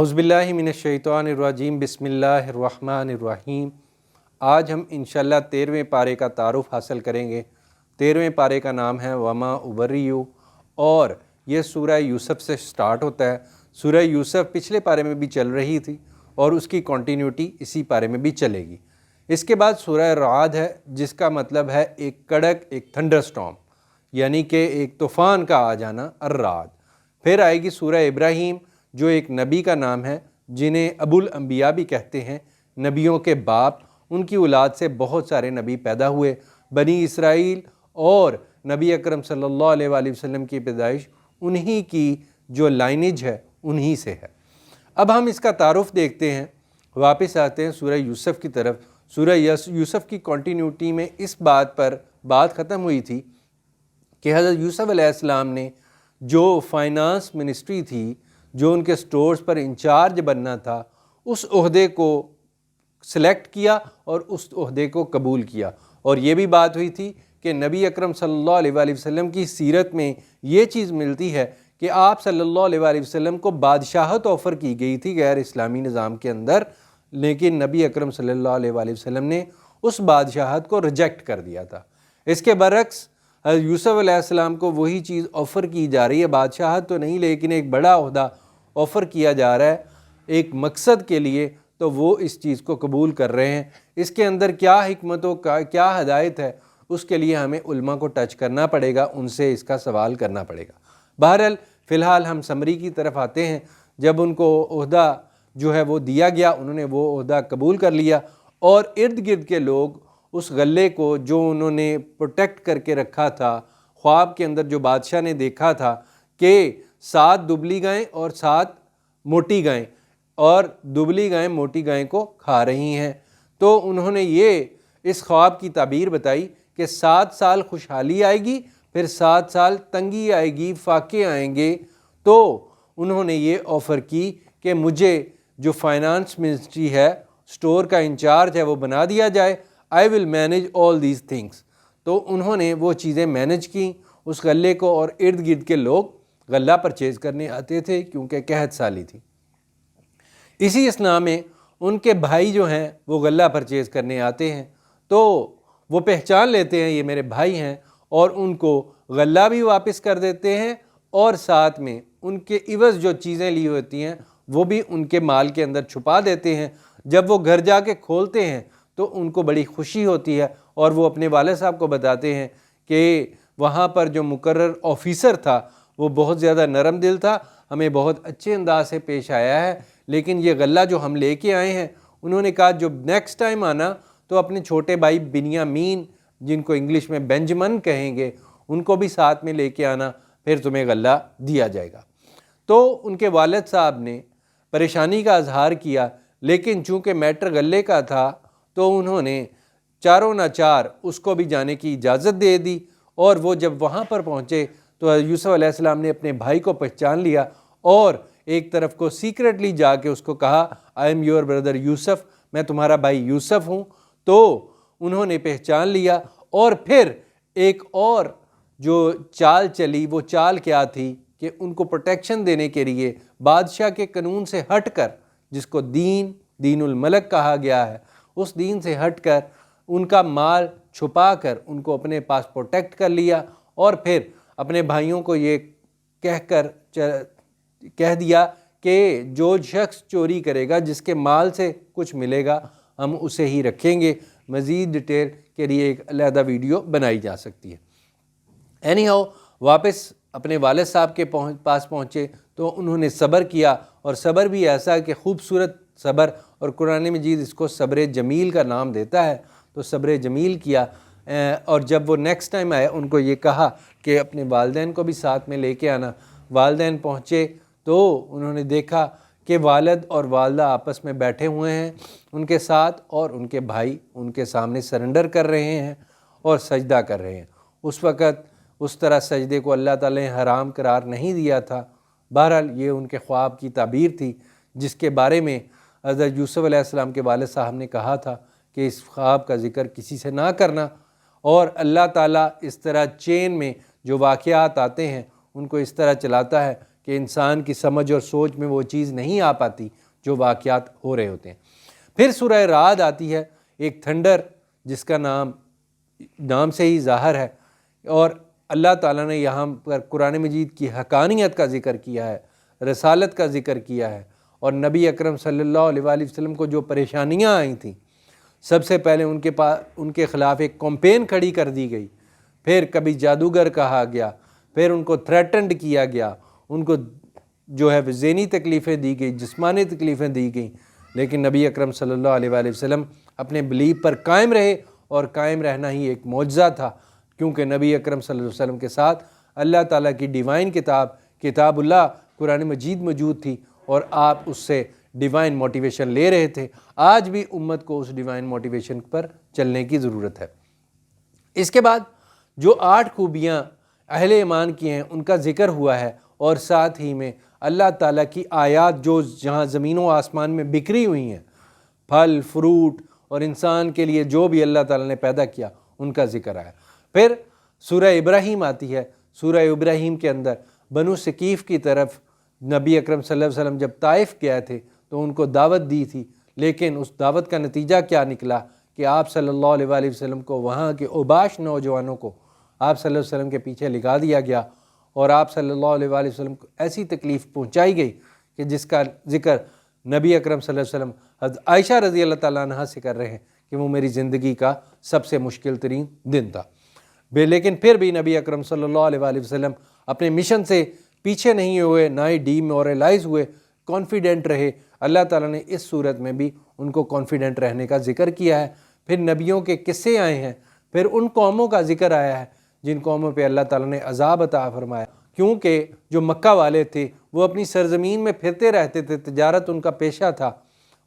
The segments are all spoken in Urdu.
اعوذ باللہ من الشیطان الرجیم بسم اللہ الرحمن الرحیم۔ آج ہم انشاءاللہ 13ویں پارے کا تعارف حاصل کریں گے۔ 13ویں پارے کا نام ہے وما ابریو اور یہ سورہ یوسف سے سٹارٹ ہوتا ہے۔ سورہ یوسف پچھلے پارے میں بھی چل رہی تھی اور اس کی کنٹینیوٹی اسی پارے میں بھی چلے گی۔ اس کے بعد سورہ رعد ہے جس کا مطلب ہے ایک کڑک، ایک تھنڈر سٹارم، یعنی کہ ایک طوفان کا آ جانا، الرعد۔ پھر آئے گی سورہ ابراہیم جو ایک نبی کا نام ہے جنہیں ابو الانبیاء بھی کہتے ہیں، نبیوں کے باپ۔ ان کی اولاد سے بہت سارے نبی پیدا ہوئے، بنی اسرائیل، اور نبی اکرم صلی اللہ علیہ وآلہ وسلم کی پیدائش انہی کی جو لائنیج ہے انہی سے ہے۔ اب ہم اس کا تعارف دیکھتے ہیں، واپس آتے ہیں سورہ یوسف کی طرف۔ سورہ یوسف کی کنٹینیوٹی میں اس بات پر بات ختم ہوئی تھی کہ حضرت یوسف علیہ السلام نے جو فائنانس منسٹری تھی، جو ان کے سٹورز پر انچارج بننا تھا، اس عہدے کو سلیکٹ کیا اور اس عہدے کو قبول کیا۔ اور یہ بھی بات ہوئی تھی کہ نبی اکرم صلی اللہ علیہ وآلہ وسلم کی سیرت میں یہ چیز ملتی ہے کہ آپ صلی اللہ علیہ وآلہ وسلم کو بادشاہت آفر کی گئی تھی غیر اسلامی نظام کے اندر، لیکن نبی اکرم صلی اللہ علیہ وآلہ وسلم نے اس بادشاہت کو ریجیکٹ کر دیا تھا۔ اس کے برعکس حضرت یوسف علیہ السلام کو وہی چیز آفر کی جا رہی ہے، بادشاہت تو نہیں لیکن ایک بڑا عہدہ آفر کیا جا رہا ہے ایک مقصد کے لیے، تو وہ اس چیز کو قبول کر رہے ہیں۔ اس کے اندر کیا حکمت و کیا ہدایت ہے، اس کے لیے ہمیں علماء کو ٹچ کرنا پڑے گا، ان سے اس کا سوال کرنا پڑے گا۔ بہرحال فی الحال ہم سمری کی طرف آتے ہیں۔ جب ان کو عہدہ جو ہے وہ دیا گیا، انہوں نے وہ عہدہ قبول کر لیا، اور ارد گرد کے لوگ اس غلے کو جو انہوں نے پروٹیکٹ کر کے رکھا تھا، خواب کے اندر جو بادشاہ نے دیکھا تھا کہ 7 دبلی گائیں اور 7 موٹی گائیں، اور دبلی گائیں موٹی گائیں کو کھا رہی ہیں، تو انہوں نے یہ اس خواب کی تعبیر بتائی کہ 7 سال خوشحالی آئے گی، پھر 7 سال تنگی آئے گی، فاقے آئیں گے۔ تو انہوں نے یہ آفر کی کہ مجھے جو فائنانس منسٹری ہے، سٹور کا انچارج ہے، وہ بنا دیا جائے۔ I will manage all these things۔ تو انہوں نے وہ چیزیں مینج کیں اس غلے کو، اور ارد گرد کے لوگ غلہ پرچیز کرنے آتے تھے کیونکہ قحط سالی تھی۔ اسی اثناء میں ان کے بھائی جو ہیں وہ غلہ پرچیز کرنے آتے ہیں، تو وہ پہچان لیتے ہیں یہ میرے بھائی ہیں، اور ان کو غلہ بھی واپس کر دیتے ہیں، اور ساتھ میں ان کے عوض جو چیزیں لی ہوتی ہیں وہ بھی ان کے مال کے اندر چھپا دیتے ہیں۔ جب وہ گھر جا کے کھولتے ہیں تو ان کو بڑی خوشی ہوتی ہے، اور وہ اپنے والد صاحب کو بتاتے ہیں کہ وہاں پر جو مقرر آفیسر تھا وہ بہت زیادہ نرم دل تھا، ہمیں بہت اچھے انداز سے پیش آیا ہے، لیکن یہ غلہ جو ہم لے کے آئے ہیں، انہوں نے کہا جو نیکسٹ ٹائم آنا تو اپنے چھوٹے بھائی بنیامین، جن کو انگلش میں بینجمن کہیں گے، ان کو بھی ساتھ میں لے کے آنا، پھر تمہیں غلہ دیا جائے گا۔ تو ان کے والد صاحب نے پریشانی کا اظہار کیا، لیکن چونکہ میٹر غلے کا تھا تو انہوں نے چاروں ناچار اس کو بھی جانے کی اجازت دے دی۔ اور وہ جب وہاں پر پہنچے تو یوسف علیہ السلام نے اپنے بھائی کو پہچان لیا، اور ایک طرف کو سیکرٹلی جا کے اس کو کہا آئی ایم یور بردر یوسف، میں تمہارا بھائی یوسف ہوں۔ تو انہوں نے پہچان لیا، اور پھر ایک اور جو چال چلی، وہ چال کیا تھی کہ ان کو پروٹیکشن دینے کے لیے بادشاہ کے قانون سے ہٹ کر، جس کو دین الملک کہا گیا ہے، اس دین سے ہٹ کر ان کا مال چھپا کر ان کو اپنے پاس پروٹیکٹ کر لیا، اور پھر اپنے بھائیوں کو یہ کہہ دیا کہ جو شخص چوری کرے گا، جس کے مال سے کچھ ملے گا، ہم اسے ہی رکھیں گے۔ مزید ڈیٹیل کے لیے ایک علیحدہ ویڈیو بنائی جا سکتی ہے۔ اینی ہاؤ واپس اپنے والد صاحب کے پاس پہنچے تو انہوں نے صبر کیا، اور صبر بھی ایسا کہ خوبصورت صبر، اور قرآن مجید اس کو صبر جمیل کا نام دیتا ہے، تو صبر جمیل کیا۔ اور جب وہ نیکسٹ ٹائم آئے ان کو یہ کہا کہ اپنے والدین کو بھی ساتھ میں لے کے آنا۔ والدین پہنچے تو انہوں نے دیکھا کہ والد اور والدہ آپس میں بیٹھے ہوئے ہیں ان کے ساتھ، اور ان کے بھائی ان کے سامنے سرنڈر کر رہے ہیں اور سجدہ کر رہے ہیں۔ اس وقت اس طرح سجدے کو اللہ تعالی نے حرام قرار نہیں دیا تھا۔ بہرحال یہ ان کے خواب کی تعبیر تھی، جس کے بارے میں حضرت یوسف علیہ السلام کے والد صاحب نے کہا تھا کہ اس خواب کا ذکر کسی سے نہ کرنا، اور اللہ تعالیٰ اس طرح چین میں جو واقعات آتے ہیں ان کو اس طرح چلاتا ہے کہ انسان کی سمجھ اور سوچ میں وہ چیز نہیں آ پاتی جو واقعات ہو رہے ہوتے ہیں۔ پھر سورہ رعد آتی ہے، ایک تھنڈر جس کا نام سے ہی ظاہر ہے، اور اللہ تعالیٰ نے یہاں پر قرآن مجید کی حقانیت کا ذکر کیا ہے، رسالت کا ذکر کیا ہے، اور نبی اکرم صلی اللہ علیہ وآلہ وسلم کو جو پریشانیاں آئی تھیں، سب سے پہلے ان کے خلاف ایک کمپین کھڑی کر دی گئی، پھر کبھی جادوگر کہا گیا، پھر ان کو تھریٹنڈ کیا گیا، ان کو جو ہے ذہنی تکلیفیں دی گئی، جسمانی تکلیفیں دی گئیں، لیکن نبی اکرم صلی اللہ علیہ وآلہ وسلم اپنے بلیف پر قائم رہے، اور قائم رہنا ہی ایک معجزہ تھا، کیونکہ نبی اکرم صلی اللہ علیہ وسلم کے ساتھ اللہ تعالیٰ کی ڈیوائن کتاب اللہ قرآن مجید موجود تھی، اور آپ اس سے ڈیوائن موٹیویشن لے رہے تھے۔ آج بھی امت کو اس ڈیوائن موٹیویشن پر چلنے کی ضرورت ہے۔ اس کے بعد جو 8 خوبیاں اہل ایمان کی ہیں ان کا ذکر ہوا ہے، اور ساتھ ہی میں اللہ تعالیٰ کی آیات جو جہاں زمین و آسمان میں بکھری ہوئی ہیں، پھل فروٹ اور انسان کے لیے جو بھی اللہ تعالیٰ نے پیدا کیا، ان کا ذکر آیا۔ پھر سورہ ابراہیم آتی ہے۔ سورہ ابراہیم کے اندر بنو ثقیف کی طرف نبی اکرم صلی اللہ علیہ وسلم جب طائف گئے تھے تو ان کو دعوت دی تھی، لیکن اس دعوت کا نتیجہ کیا نکلا کہ آپ صلی اللہ علیہ وآلہ وسلم کو وہاں کے اوباش نوجوانوں کو آپ صلی اللہ علیہ وسلم کے پیچھے لگا دیا گیا، اور آپ صلی اللہ علیہ وآلہ وسلم کو ایسی تکلیف پہنچائی گئی کہ جس کا ذکر نبی اکرم صلی اللہ علیہ وسلم حضرت عائشہ رضی اللہ تعالیٰ عنہا سے کر رہے ہیں کہ وہ میری زندگی کا سب سے مشکل ترین دن تھا۔ لیکن پھر بھی نبی اکرم صلی اللہ علیہ وآلہ وسلم اپنے مشن سے پیچھے نہیں ہوئے، نہ ہی ڈیمورلائز ہوئے، کانفیڈنٹ رہے۔ اللہ تعالیٰ نے اس صورت میں بھی ان کو کانفیڈنٹ رہنے کا ذکر کیا ہے۔ پھر نبیوں کے قصے آئے ہیں، پھر ان قوموں کا ذکر آیا ہے جن قوموں پہ اللہ تعالیٰ نے عذاب عطا فرمایا، کیونکہ جو مکہ والے تھے وہ اپنی سرزمین میں پھرتے رہتے تھے، تجارت ان کا پیشہ تھا،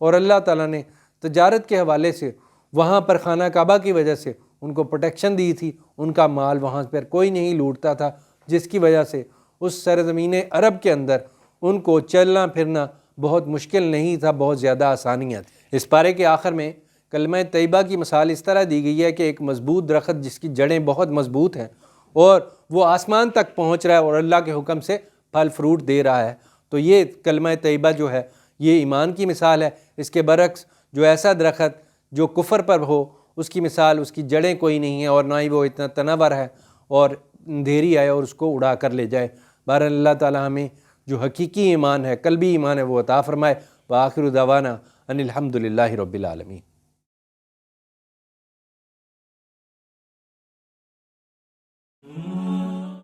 اور اللہ تعالیٰ نے تجارت کے حوالے سے وہاں پر خانہ کعبہ کی وجہ سے ان کو پروٹیکشن دی تھی، ان کا مال وہاں پر کوئی نہیں لوٹتا تھا، جس کی وجہ سے اس سرزمین عرب کے اندر ان کو چلنا پھرنا بہت مشکل نہیں تھا، بہت زیادہ آسانیاں تھیں۔ اس پارے کے آخر میں کلمہ طیبہ کی مثال اس طرح دی گئی ہے کہ ایک مضبوط درخت جس کی جڑیں بہت مضبوط ہیں اور وہ آسمان تک پہنچ رہا ہے اور اللہ کے حکم سے پھل فروٹ دے رہا ہے، تو یہ کلمہ طیبہ جو ہے یہ ایمان کی مثال ہے۔ اس کے برعکس جو ایسا درخت جو کفر پر ہو، اس کی مثال اس کی جڑیں کوئی نہیں ہیں، اور نہ ہی وہ اتنا تنور ہے اور اندھیری آئے اور اس کو اڑا کر لے جائے۔ بہرحال اللہ تعالیٰ ہمیں جو حقیقی ایمان ہے، قلبی ایمان ہے، وہ عطا فرمائے۔ وآخر دعوانا ان الحمد للہ رب العالمین۔